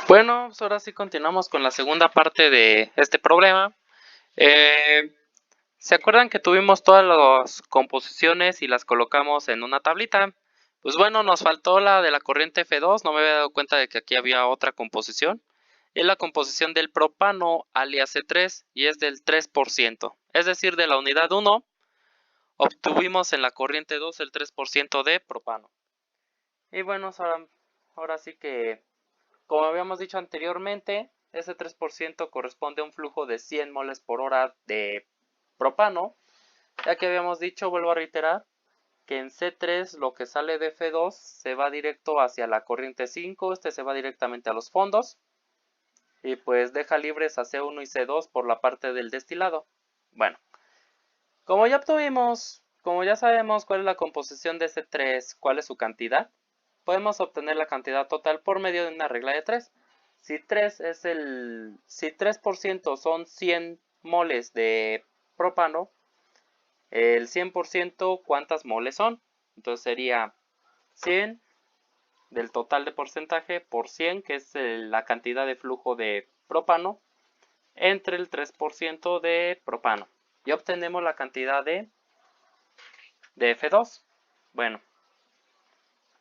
Bueno, pues ahora sí continuamos con la segunda parte de este problema. Eh, ¿Se acuerdan que tuvimos todas las composiciones y las colocamos en una tablita? Pues bueno, nos faltó la de la corriente F2, no me había dado cuenta de que aquí había otra composición. Es la composición del propano alias C3 y es del 3%. Es decir, de la unidad 1 obtuvimos en la corriente 2 el 3% de propano. Y bueno, ahora sí que como habíamos dicho anteriormente, ese 3% corresponde a un flujo de 100 moles por hora de propano, ya que habíamos dicho, vuelvo a reiterar, que en C3 lo que sale de F2 se va directo hacia la corriente 5, este se va directamente a los fondos, y pues deja libres a C1 y C2 por la parte del destilado. Bueno, como ya sabemos cuál es la composición de C3, cuál es su cantidad, podemos obtener la cantidad total por medio de una regla de 3. Si 3% son 100 moles de propano, el 100% ¿cuántas moles son? Entonces sería 100 del total de porcentaje por 100, que es la cantidad de flujo de propano, entre el 3% de propano. Y obtenemos la cantidad de F2. Bueno,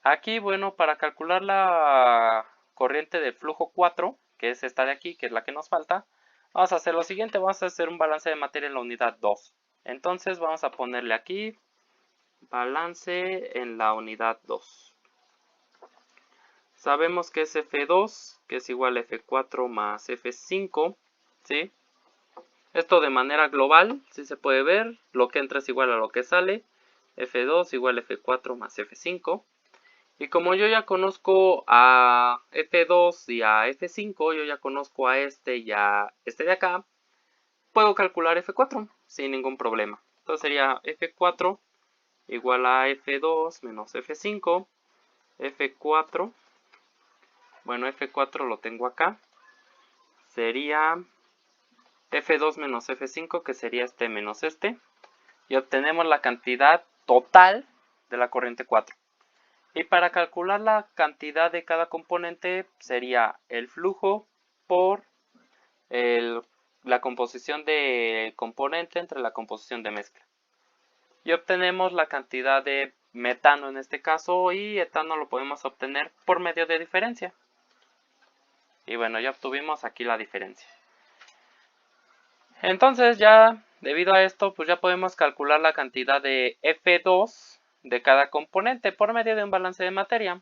aquí, bueno, para calcular la corriente del flujo 4, que es esta de aquí, que es la que nos falta, vamos a hacer lo siguiente, vamos a hacer un balance de materia en la unidad 2. Entonces vamos a ponerle aquí balance en la unidad 2. Sabemos que es F2, que es igual a F4 más F5, ¿sí? Esto de manera global, si se puede ver, lo que entra es igual a lo que sale, F2 igual a F4 más F5. Y como yo ya conozco a F2 y a F5, yo ya conozco a este y a este de acá, puedo calcular F4 sin ningún problema. Entonces sería F4 igual a F2 menos F5. F4, bueno, F4 lo tengo acá. Sería F2 menos F5, que sería este menos este. Y obtenemos la cantidad total de la corriente 4. Y para calcular la cantidad de cada componente sería el flujo por la composición de componente entre la composición de mezcla. Y obtenemos la cantidad de metano en este caso, y etano lo podemos obtener por medio de diferencia. Y bueno, ya obtuvimos aquí la diferencia. Entonces ya, debido a esto, pues ya podemos calcular la cantidad de F2 de cada componente por medio de un balance de materia.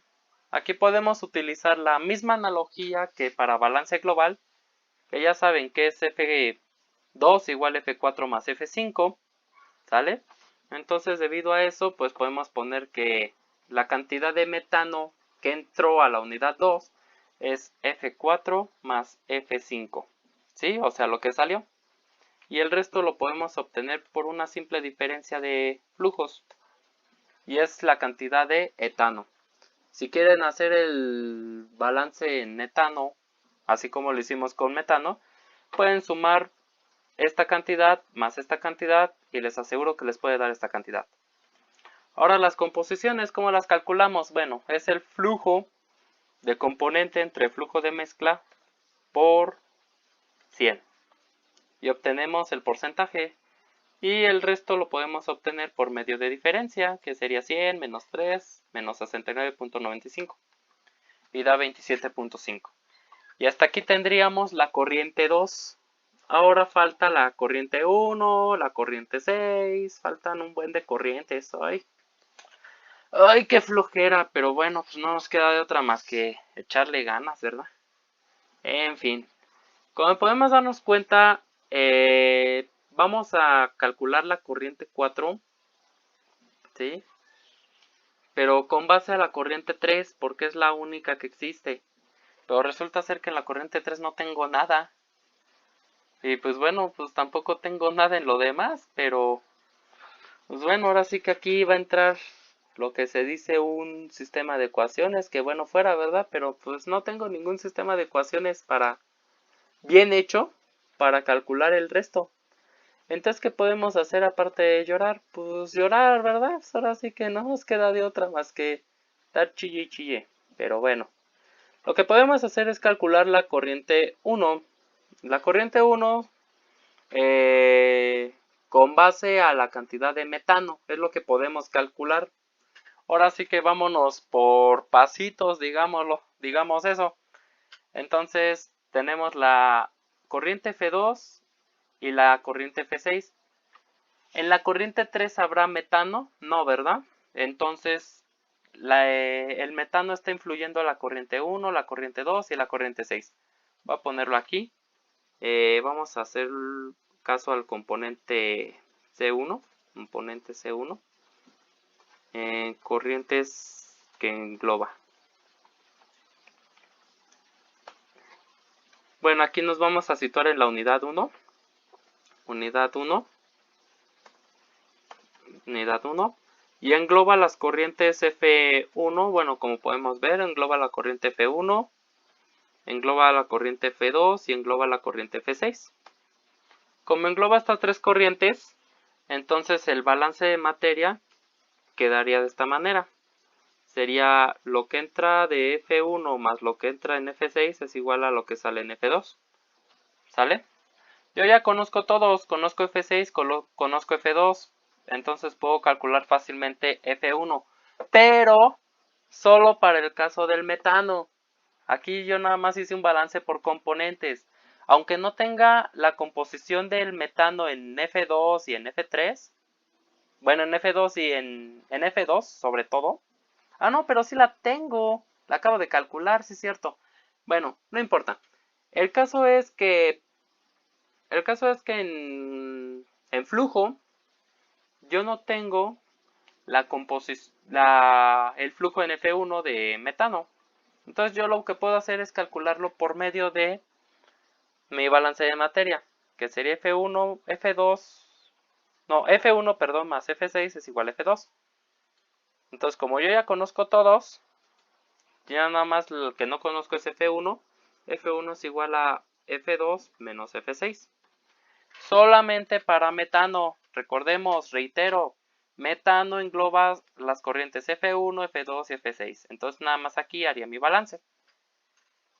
Aquí podemos utilizar la misma analogía que para balance global, que ya saben que es F2 igual F4 más F5, ¿sale? Entonces, debido a eso, pues podemos poner que la cantidad de metano que entró a la unidad 2 es F4 más F5, ¿sí? O sea, lo que salió. Y el resto lo podemos obtener por una simple diferencia de flujos, y es la cantidad de etano. Si quieren hacer el balance en etano, así como lo hicimos con metano, pueden sumar esta cantidad más esta cantidad y les aseguro que les puede dar esta cantidad. Ahora las composiciones, ¿cómo las calculamos? Bueno, es el flujo de componente entre flujo de mezcla por 100. Y obtenemos el porcentaje. Y el resto lo podemos obtener por medio de diferencia, que sería 100 menos 3 menos 69.95. Y da 27.5. Y hasta aquí tendríamos la corriente 2. Ahora falta la corriente 1, la corriente 6, faltan un buen de corrientes. Ay, qué flojera, pero bueno, pues no nos queda de otra más que echarle ganas, ¿verdad? En fin, como podemos darnos cuenta, vamos a calcular la corriente 4, ¿sí? Pero con base a la corriente 3, porque es la única que existe. Pero resulta ser que en la corriente 3 no tengo nada. Y pues bueno, pues tampoco tengo nada en lo demás, pero pues bueno, ahora sí que aquí va a entrar lo que se dice un sistema de ecuaciones, que bueno fuera, ¿verdad? Pero pues no tengo ningún sistema de ecuaciones bien hecho para calcular el resto. Entonces, ¿qué podemos hacer aparte de llorar? Pues llorar, ¿verdad? Pues ahora sí que no nos queda de otra más que dar chille y chille. Pero bueno, Lo que podemos hacer es calcular la corriente 1. La corriente 1 con base a la cantidad de metano es lo que podemos calcular. Ahora sí que vámonos por pasitos, digamos eso. Entonces tenemos la corriente F2 y la corriente F6. En la corriente 3 habrá metano, no, ¿verdad? Entonces el metano está influyendo a la corriente 1, la corriente 2 y la corriente 6. Voy a ponerlo aquí. Vamos a hacer caso al componente C1, corrientes que engloba. Bueno, aquí nos vamos a situar en la unidad 1. Unidad 1. Y engloba las corrientes F1. Bueno, como podemos ver, engloba la corriente F1, engloba la corriente F2 y engloba la corriente F6. Como engloba estas tres corrientes, entonces el balance de materia quedaría de esta manera. Sería lo que entra de F1 más lo que entra en F6 es igual a lo que sale en F2. ¿Sale? Yo ya conozco todos, conozco F6, conozco F2, entonces puedo calcular fácilmente F1, pero solo para el caso del metano. Aquí yo nada más hice un balance por componentes. Aunque no tenga la composición del metano en F2 y en F3, bueno, en F2 y en F2 sobre todo. Ah, no, pero sí la tengo, la acabo de calcular, sí es cierto. Bueno, no importa. El caso es que en flujo yo no tengo el flujo en F1 de metano. Entonces yo lo que puedo hacer es calcularlo por medio de mi balance de materia, que sería F1, F1, perdón, más F6 es igual a F2. Entonces como yo ya conozco todos, ya nada más lo que no conozco es F1. F1 es igual a F2 menos F6. Solamente para metano, recordemos, reitero, metano engloba las corrientes F1, F2 y F6. Entonces nada más aquí haría mi balance.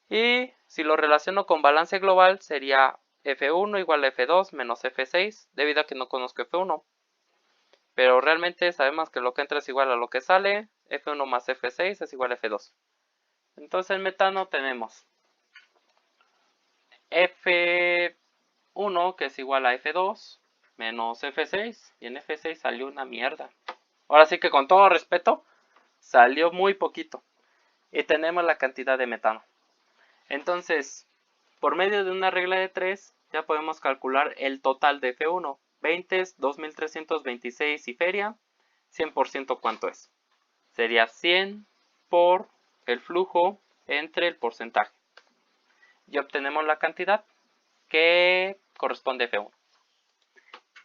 Y si lo relaciono con balance global sería F1 igual a F2 menos F6, debido a que no conozco F1. Pero realmente sabemos que lo que entra es igual a lo que sale, F1 más F6 es igual a F2. Entonces en metano tenemos F1 que es igual a F2 menos F6, y en F6 salió una mierda. Ahora sí que con todo respeto, salió muy poquito. Y tenemos la cantidad de metano. Entonces, por medio de una regla de 3, ya podemos calcular el total de F1. 20 es 2326 y feria, 100% ¿cuánto es? Sería 100 por el flujo entre el porcentaje. Y obtenemos la cantidad que corresponde a F1.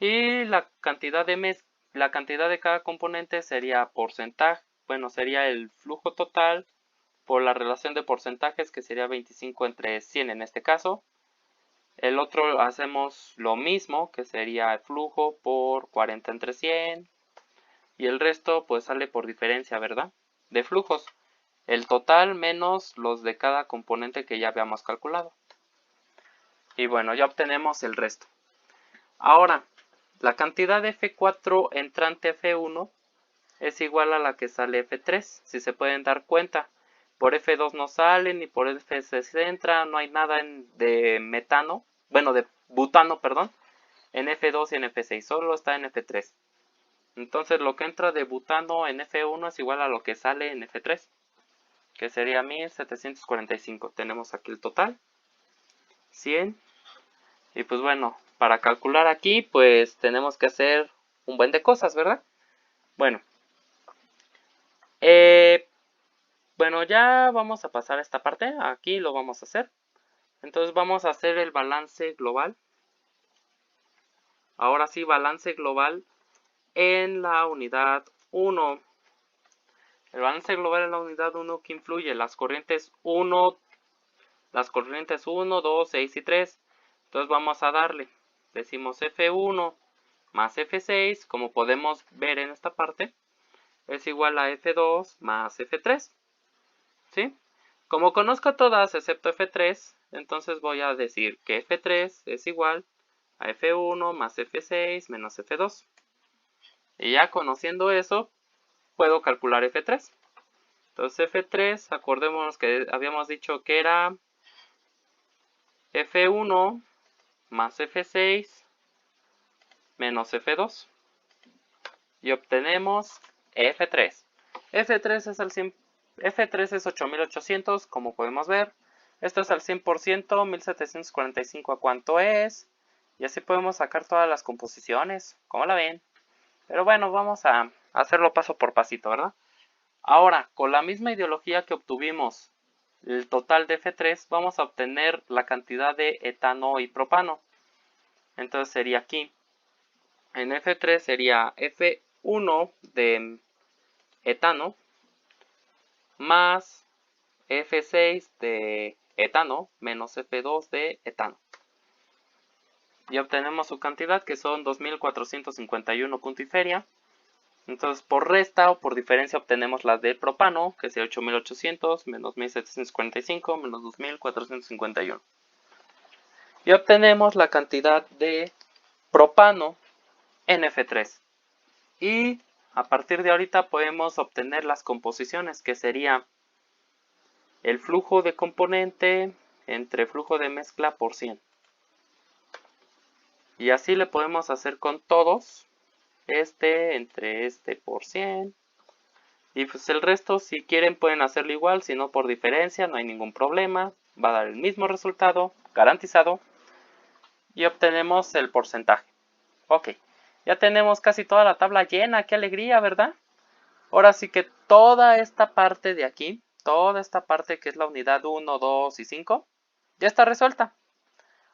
Y la cantidad de cada componente sería porcentaje, bueno, sería el flujo total por la relación de porcentajes, que sería 25 entre 100 en este caso. El otro hacemos lo mismo, que sería el flujo por 40 entre 100. Y el resto pues sale por diferencia, ¿verdad? De flujos. El total menos los de cada componente que ya habíamos calculado. Y bueno, ya obtenemos el resto. Ahora, la cantidad de F4 entrante F1 es igual a la que sale F3, si se pueden dar cuenta. Por F2 no sale, ni por F6 entra, no hay nada de metano, bueno, de butano, perdón, en F2 y en F6, solo está en F3. Entonces lo que entra de butano en F1 es igual a lo que sale en F3, que sería 1745. Tenemos aquí el total, 100. Y pues bueno, para calcular aquí, pues tenemos que hacer un buen de cosas, ¿verdad? Bueno, ya vamos a pasar a esta parte. Aquí lo vamos a hacer. Entonces vamos a hacer el balance global. Ahora sí, balance global en la unidad 1. El balance global en la unidad 1 que influye las corrientes 1, 2, 6 y 3. Entonces vamos a darle. Decimos F1 más F6, como podemos ver en esta parte, es igual a F2 más F3. ¿Sí? Como conozco todas excepto F3, entonces voy a decir que F3 es igual a F1 más F6 menos F2. Y ya conociendo eso, puedo calcular F3. Entonces F3, acordémonos que habíamos dicho que era F1 más F6 menos F2. Y obtenemos F3. F3 es 8800, como podemos ver. Esto es al 100%, 1745 a cuánto es. Y así podemos sacar todas las composiciones, como la ven. Pero bueno, vamos a hacerlo paso por pasito, ¿verdad? Ahora, con la misma ideología que obtuvimos el total de F3, vamos a obtener la cantidad de etano y propano. Entonces sería aquí. En F3 sería F1 de etano más F6 de etano menos F2 de etano. Y obtenemos su cantidad, que son 2451 punto y feria. Entonces por resta o por diferencia obtenemos la de propano, que sería 8800 menos 1745 menos 2451. Y obtenemos la cantidad de propano en F3. Y a partir de ahorita podemos obtener las composiciones, que sería el flujo de componente entre flujo de mezcla por 100. Y así le podemos hacer con todos. Este entre este por 100. Y pues el resto, si quieren, pueden hacerlo igual. Si no, por diferencia, no hay ningún problema. Va a dar el mismo resultado, garantizado. Y obtenemos el porcentaje. Ok, ya tenemos casi toda la tabla llena. ¡Qué alegría!, ¿verdad? Ahora sí que toda esta parte de aquí, toda esta parte que es la unidad 1, 2 y 5, ya está resuelta.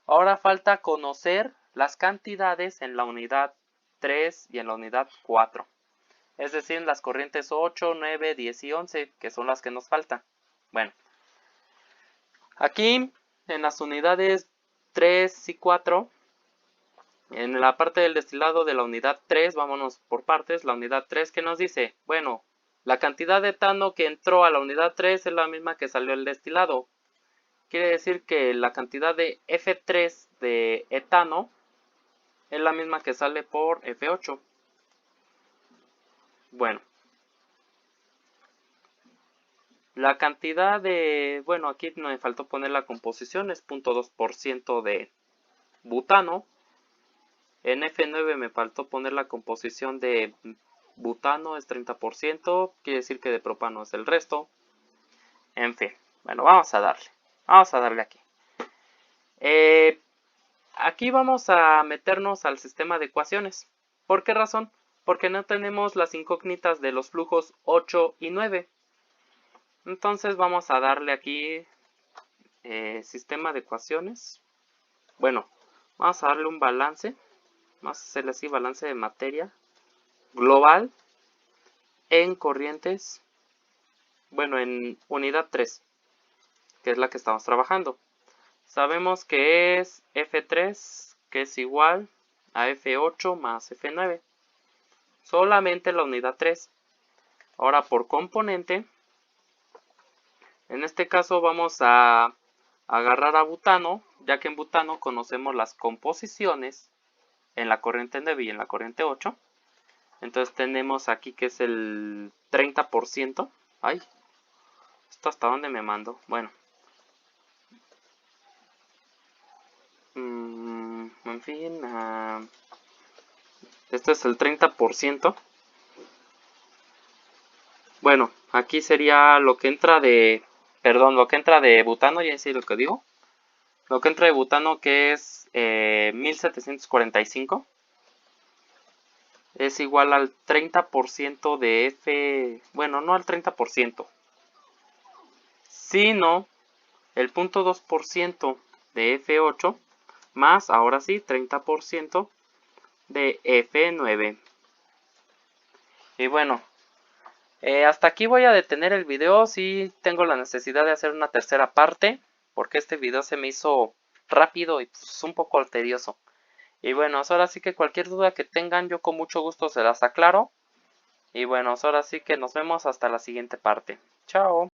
Ahora falta conocer las cantidades en la unidad 3 y en la unidad 4. Es decir, las corrientes 8, 9, 10 y 11, que son las que nos faltan. Bueno, aquí en las unidades 3 y 4, en la parte del destilado de la unidad 3, vámonos por partes. La unidad 3, ¿qué nos dice? Bueno, la cantidad de etano que entró a la unidad 3 es la misma que salió el destilado. Quiere decir que la cantidad de F3 de etano es la misma que sale por F8. Bueno, la cantidad de, bueno, aquí me faltó poner la composición, es 0.2% de butano. En F9 me faltó poner la composición de butano, es 30%, quiere decir que de propano es el resto. En fin, bueno, vamos a darle aquí. Aquí vamos a meternos al sistema de ecuaciones. ¿Por qué razón? Porque no tenemos las incógnitas de los flujos 8 y 9. Entonces vamos a darle aquí sistema de ecuaciones. Bueno, vamos a darle un balance. Vamos a hacerle así, balance de materia global en corrientes. Bueno, en unidad 3, que es la que estamos trabajando. Sabemos que es F3, que es igual a F8 más F9. Solamente la unidad 3. Ahora por componente, en este caso vamos a agarrar a butano, ya que en butano conocemos las composiciones en la corriente 9 y en la corriente 8. Entonces tenemos aquí que es el 30%. Ay, ¿esto hasta dónde me mando? Bueno. En fin, este es el 30%. Bueno, aquí sería lo que entra de, perdón, lo que entra de butano, ya sé lo que digo. Lo que entra de butano, que es 1745, es igual al 30% de F, bueno, no al 30%, sino el 0.2% de F8 más, ahora sí, 30% de F9. Y bueno, hasta aquí voy a detener el video. Sí tengo la necesidad de hacer una tercera parte, porque este video se me hizo rápido y pues, un poco tedioso. Y bueno, ahora sí que cualquier duda que tengan, yo con mucho gusto se las aclaro. Y bueno, ahora sí que nos vemos hasta la siguiente parte. Chao.